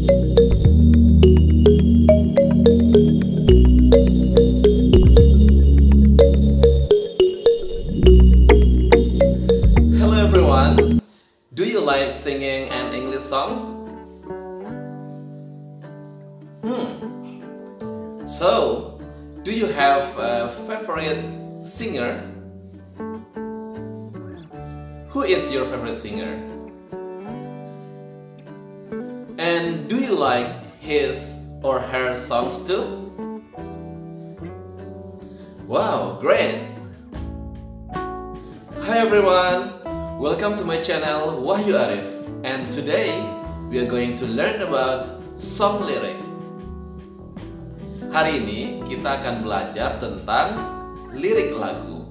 Hello everyone, do you like singing an English song? So, do you have a favorite singer? Who is your favorite singer? And do you like his or her songs too? Wow, great! Hi everyone, welcome to my channel Wahyu Arif, and today we are going to learn about song lyric. Hari ini kita akan belajar tentang lirik lagu.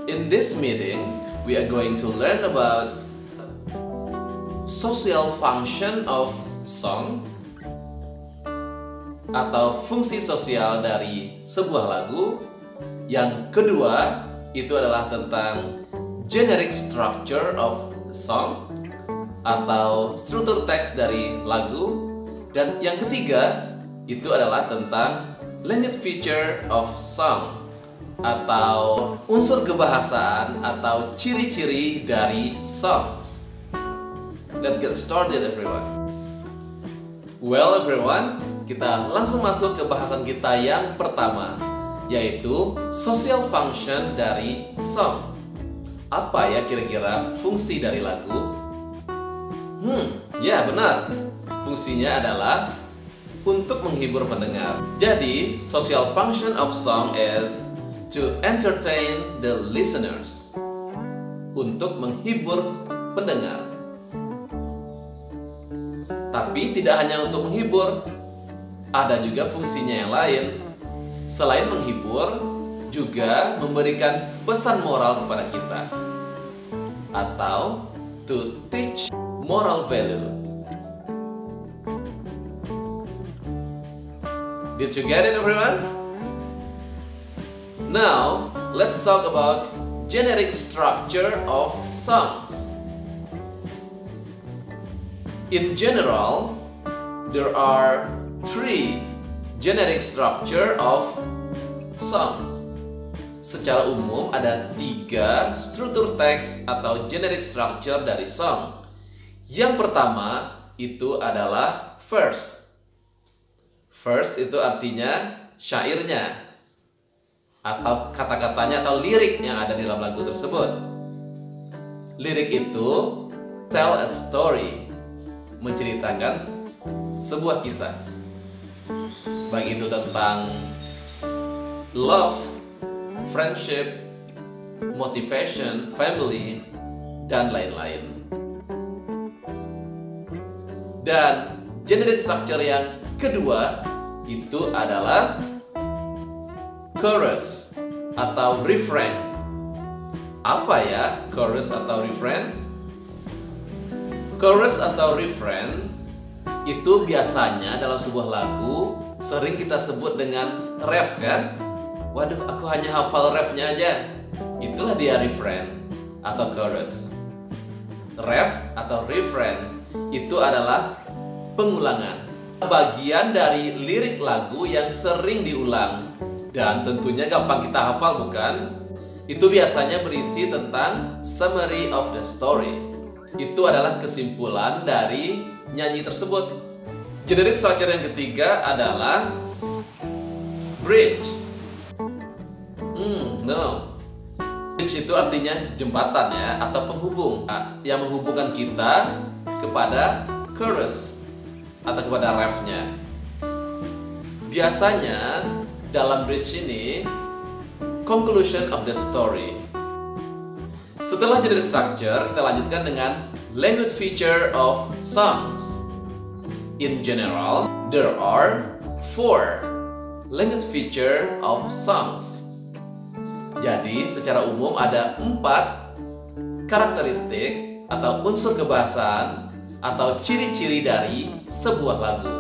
In this meeting, we are going to learn about social function of song atau fungsi sosial dari sebuah lagu. Yang kedua, itu adalah tentang generic structure of song atau struktur teks dari lagu. Dan yang ketiga, itu adalah tentang language feature of song atau unsur kebahasaan atau ciri-ciri dari songs. Let's get started everyone. Well everyone, kita langsung masuk ke bahasan kita yang pertama, yaitu social function dari song. Apa ya kira-kira fungsi dari lagu? Ya benar. Fungsinya adalah untuk menghibur pendengar. Jadi, social function of song is to entertain the listeners. Untuk menghibur pendengar. Tapi tidak hanya untuk menghibur, ada juga fungsinya yang lain. Selain menghibur, juga memberikan pesan moral kepada kita. Atau to teach moral value. Did you get it everyone? Now, let's talk about generic structure of songs. In general, there are three generic structure of songs. Secara umum ada 3 struktur teks atau generic structure dari song. Yang pertama itu adalah verse. Verse itu artinya syairnya atau kata-katanya atau lirik yang ada di dalam lagu tersebut. Lirik itu tell a story, menceritakan sebuah kisah. Baik itu tentang love, friendship, motivation, family, dan lain-lain. Dan generic structure yang kedua itu adalah chorus atau refrain. Apa ya chorus atau refrain? Chorus atau refrain itu biasanya dalam sebuah lagu sering kita sebut dengan ref kan? Waduh, aku hanya hafal refnya aja. Itulah dia refrain atau chorus. Ref atau refrain itu adalah pengulangan. Bagian dari lirik lagu yang sering diulang dan tentunya gampang kita hafal bukan? Itu biasanya berisi tentang summary of the story. Itu adalah kesimpulan dari nyanyi tersebut. Generic structure yang ketiga adalah bridge. Bridge itu artinya jembatan ya, atau penghubung yang menghubungkan kita kepada chorus atau kepada refnya. Biasanya dalam bridge ini conclusion of the story. Setelah generic structure, kita lanjutkan dengan language feature of songs. In general, there are 4 language feature of songs. Jadi, secara umum ada 4 karakteristik atau unsur kebahasaan atau ciri-ciri dari sebuah lagu.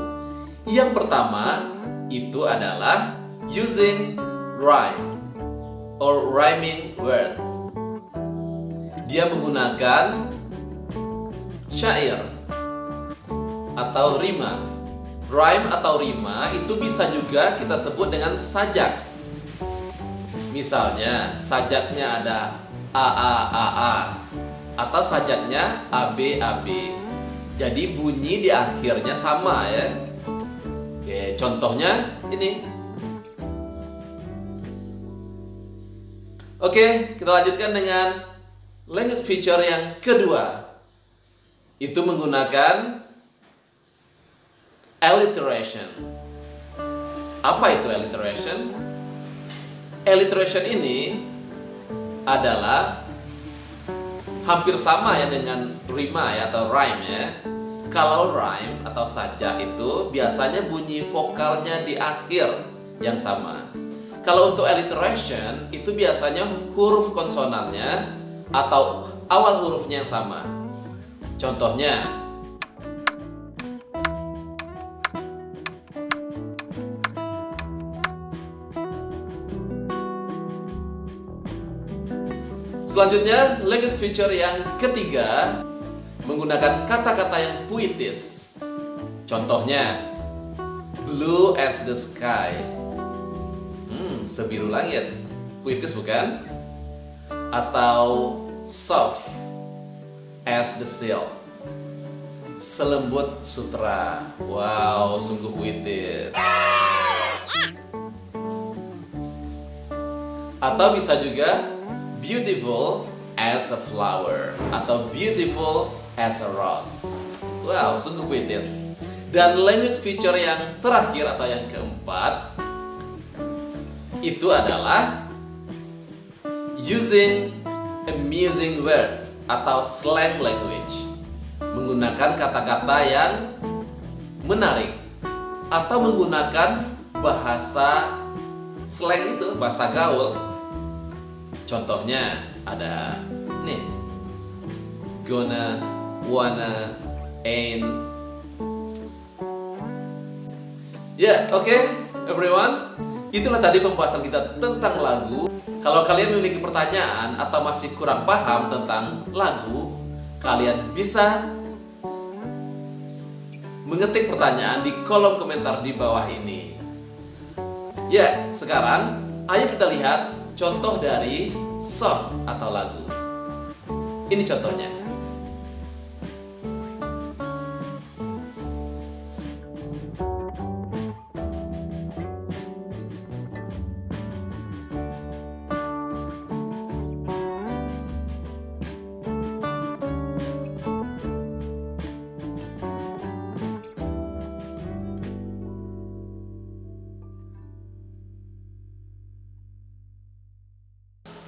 Yang pertama itu adalah using rhyme or rhyming word. Dia menggunakan syair atau rima. Rhyme atau rima itu bisa juga kita sebut dengan sajak. Misalnya, sajaknya ada A atau sajaknya AB. Jadi bunyi di akhirnya sama ya. Oke, contohnya ini. Oke, kita lanjutkan dengan language feature yang kedua. Itu menggunakan alliteration. Apa itu alliteration? Alliteration ini adalah hampir sama ya dengan rima ya atau rhyme ya. Kalau rhyme atau sajak itu biasanya bunyi vokalnya di akhir yang sama. Kalau untuk alliteration itu biasanya huruf konsonannya atau awal hurufnya yang sama. Contohnya, selanjutnya, language feature yang ketiga menggunakan kata-kata yang puitis. Contohnya, blue as the sky. Sebiru langit. Puitis bukan? Atau soft as the silk. Selembut sutra. Wow, sungguh puitis. Atau bisa juga beautiful as a flower atau beautiful as a rose. Wow, sungguh puitis. Dan language feature yang terakhir atau yang keempat itu adalah using amusing word atau slang language. Menggunakan kata-kata yang menarik atau menggunakan bahasa slang itu, bahasa gaul. Contohnya ada nih, gonna, wanna, ain't. Ya, oke, everyone. Itulah tadi pembahasan kita tentang lagu. Kalau kalian memiliki pertanyaan atau masih kurang paham tentang lagu, kalian bisa mengetik pertanyaan di kolom komentar di bawah ini. Ya, sekarang ayo kita lihat contoh dari song atau lagu. Ini contohnya.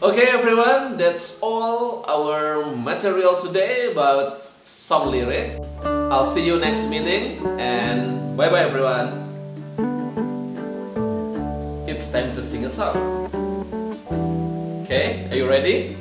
Okay everyone, that's all our material today about song lyric. I'll see you next meeting and bye bye everyone. It's time to sing a song. Okay, are you ready?